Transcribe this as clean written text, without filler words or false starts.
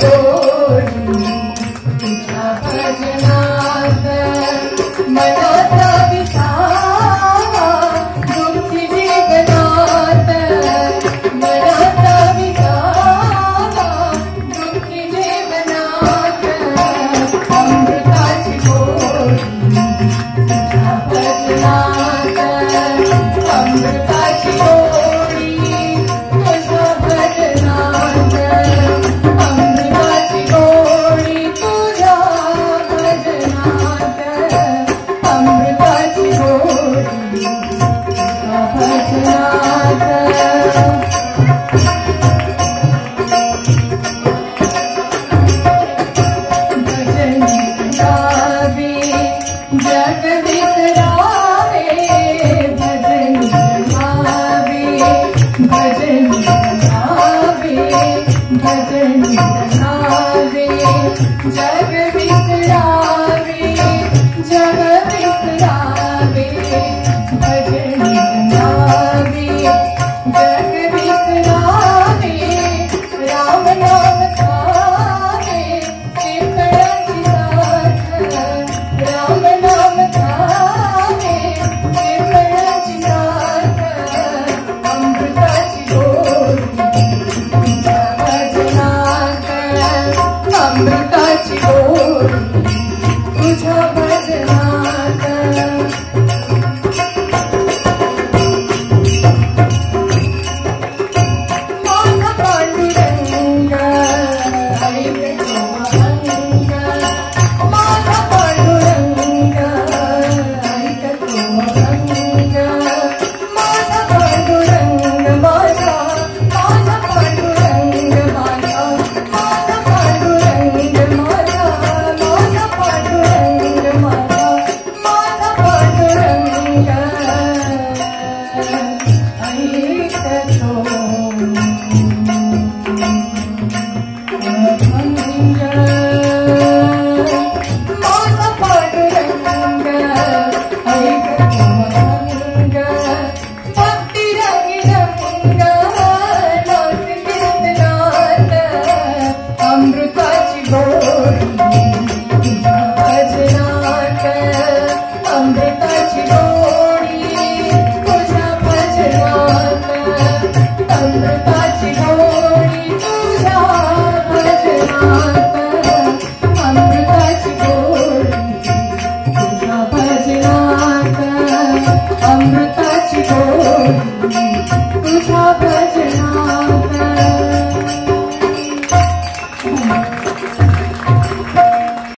गोडी तुझ्या भजनात मनाचा विसावा दुःखी जीवनात मनाचा विसावा दुःखी जीवनात अमृताची गोडी तुझ्या भजनात अमृताची गोडी तुझ्या भजनात अमृताची गोडी तुझ्या भजनात अमृताची गोडी तुझ्या भजनात भजन गावे जग विसरावे भजन गावे भजन गावे भजन गावे जग विसरावे जग विसरावे भजन गावे जग विसरावे राम नाम गावे चिपळाची साथ राम नाम गावे चिपळाची साथ अमृताची गोडी तुझ्या भजनात अमृताची गोडी तुझ्या भजनात माझा पांडुरंग ऐक तो अभंग माझा पांडुरंग ऐक तो अभंग माझा पांडुरंग माझा पांडुरंग माझा पांडुरंग माझा पांडुरंग माझा पांडुरंग ऐक तो अभंग माझा पांडुरंग ऐक तो अभंग भक्ती रंग नाथ कीर्तनात अमृताची गोडी तुझ्या भजनात अमृताची गोडी तुझ्या भजनात अमृताची गोडी तुझ्या भजनात अमृताची गोडी तुझ्या भजनात अमृताची गोडी तुझ्या भजनात